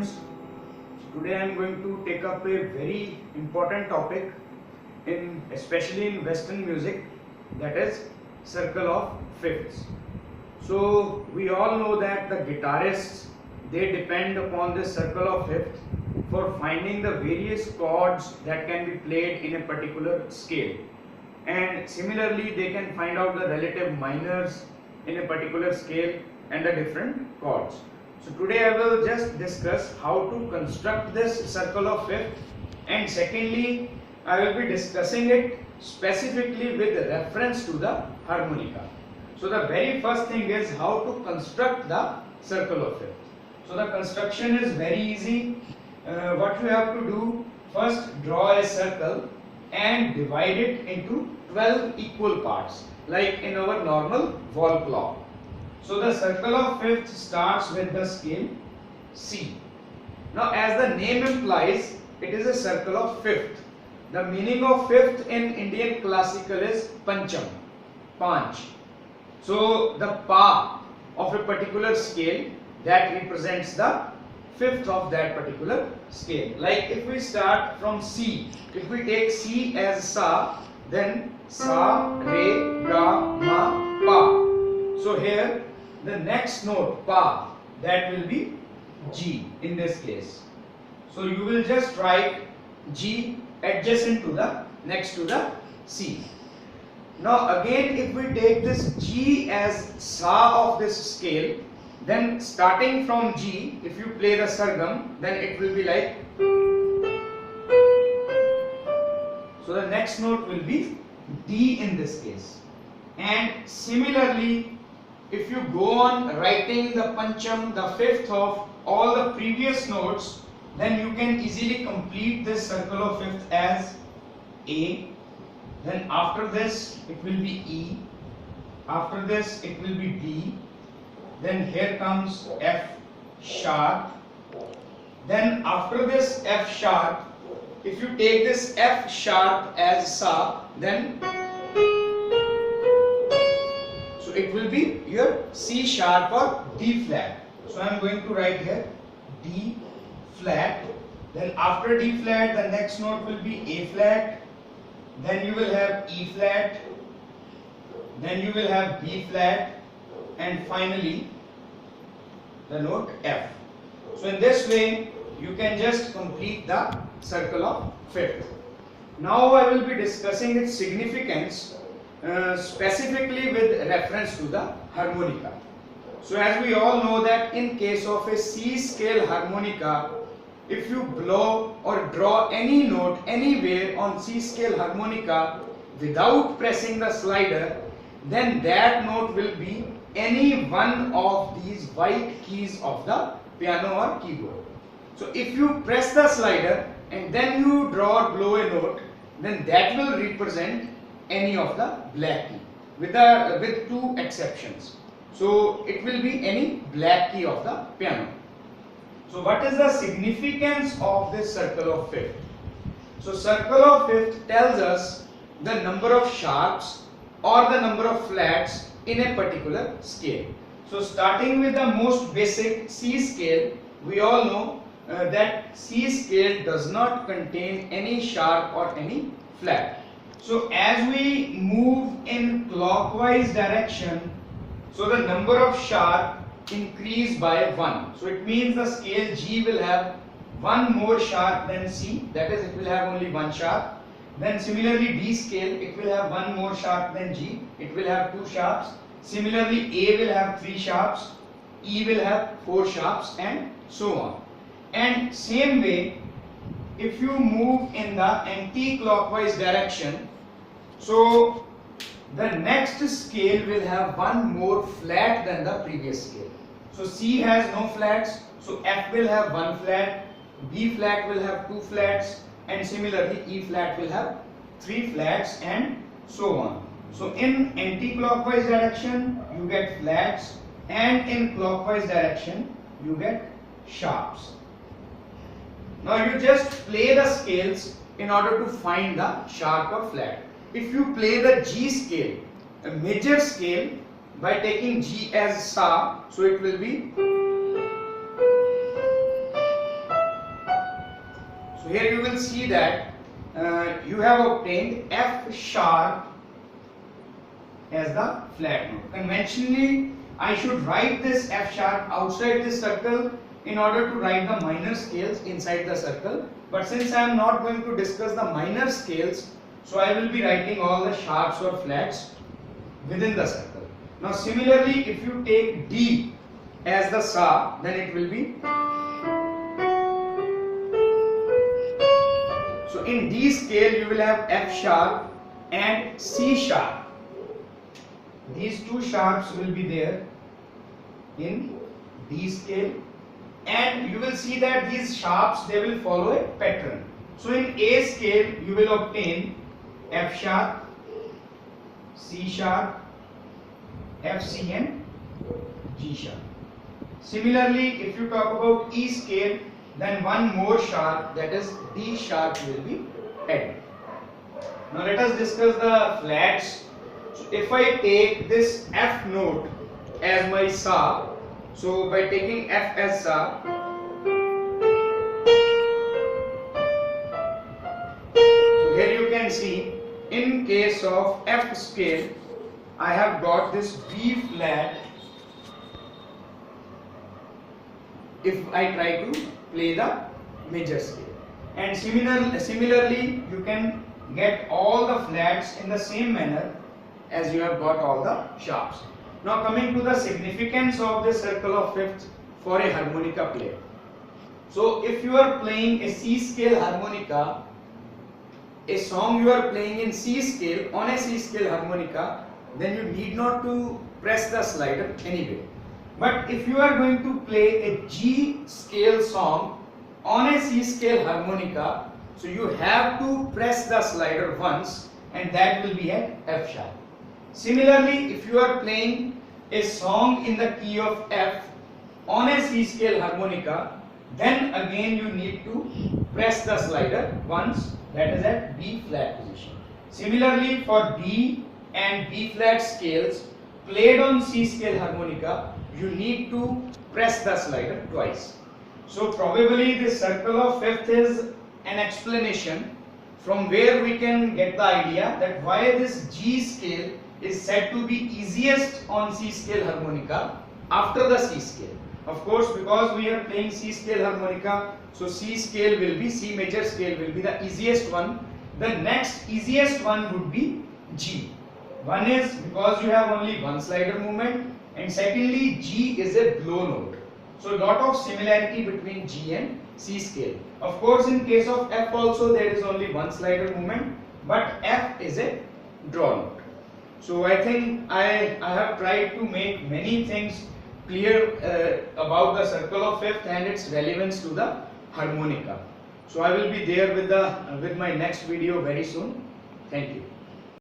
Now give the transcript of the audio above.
students. Today I am going to take up a very important topic especially in Western music, that is circle of fifths. So we all know that the guitarists, they depend upon this circle of fifth for finding the various chords that can be played in a particular scale, and similarly they can find out the relative minors in a particular scale and the different chords. So today I will just discuss how to construct this circle of fifth, and secondly I will be discussing it specifically with reference to the harmonica. So the very first thing is how to construct the circle of fifth. So the construction is very easy. What you have to do, first draw a circle and divide it into 12 equal parts, like in our normal wall clock. So the circle of fifth starts with the scale C. Now as the name implies, it is a circle of fifth. The meaning of fifth in Indian classical is pancham, panch. So the pa of a particular scale that represents the fifth of that particular scale. Like if we start from C, if we take C as sa, then sa, re, ga, ma, pa. So here the next note pa, that will be G in this case. So you will just write G adjacent to the next to the C. Now again if we take this G as sa of this scale, then starting from G, if you play the sargam, then it will be like. So the next note will be D in this case. And similarly, if you go on writing the pancham, the fifth of all the previous notes, then you can easily complete this circle of fifth as A. Then after this it will be E. After this it will be D. Then here comes F sharp. Then after this F sharp, if you take this F sharp as sa, then so it will be your C sharp or D flat. So I am going to write here D flat. Then after D flat, the next note will be A flat. Then you will have E flat. Then you will have B flat, and finally the note F. So in this way you can just complete the circle of fifth. Now I will be discussing its significance specifically with reference to the harmonica. So as we all know that in case of a C scale harmonica, if you blow or draw any note anywhere on C scale harmonica without pressing the slider, then that note will be any one of these white keys of the piano or keyboard. So if you press the slider and then you draw or blow a note, then that will represent any of the black key with two exceptions. So it will be any black key of the piano. So what is the significance of this circle of fifth? So circle of fifth tells us the number of sharps or the number of flats in a particular scale. So starting with the most basic C scale, we all know that C scale does not contain any sharp or any flat. So as we move in clockwise direction, so the number of sharp increase by 1. So it means the scale G will have one more sharp than C, that is it will have only one sharp. Then similarly D scale, it will have one more sharp than G, it will have two sharps. Similarly A will have three sharps, E will have four sharps, and so on. And same way, if you move in the anti-clockwise direction, so the next scale will have one more flat than the previous scale. So C has no flats, so F will have one flat, B flat will have two flats, and similarly E flat will have three flats, and so on. So in anti-clockwise direction you get flats, and in clockwise direction you get sharps. Now you just play the scales in order to find the sharp or flat. If you play the G scale, a major scale, by taking G as sa, so it will be here you will see that you have obtained F sharp as the flat note. Conventionally, I should write this F sharp outside this circle in order to write the minor scales inside the circle. But since I am not going to discuss the minor scales, so I will be writing all the sharps or flats within the circle. Now similarly, if you take D as the sa, then it will be. So in D scale you will have F sharp and C sharp. These two sharps will be there in D scale, and you will see that these sharps, they will follow a pattern. So in A scale you will obtain F sharp, C sharp, F, C and G sharp. Similarly, if you talk about E scale, then one more sharp, that is D sharp, will be added. Now let us discuss the flats. So if I take this F note as my sa, so by taking F as sa, so here you can see, in case of F scale, I have got this B flat. If I try to play the major scale, and similarly you can get all the flats in the same manner as you have got all the sharps. Now coming to the significance of the circle of fifth for a harmonica player. So if you are playing a C scale harmonica, a song you are playing in C scale on a C scale harmonica, then you need not to press the slider anyway. But if you are going to play a G scale song on a C scale harmonica, so you have to press the slider once, and that will be at F sharp. Similarly, if you are playing a song in the key of F on a C scale harmonica, then again you need to press the slider once, that is at B flat position. Similarly, for D and B flat scales played on C scale harmonica, you need to press the slider twice. So probably this circle of fifth is an explanation from where we can get the idea that why this G scale is said to be easiest on C scale harmonica after the C scale. Of course, because we are playing C scale harmonica, so C scale will be, C major scale will be the easiest one. The next easiest one would be G. One is because you have only one slider movement, and secondly G is a blow note. So lot of similarity between G and C scale. Of course, in case of F also there is only one slider movement, but F is a draw note. So I think I have tried to make many things clear about the circle of fifth and its relevance to the harmonica. So I will be there with my next video very soon. Thank you.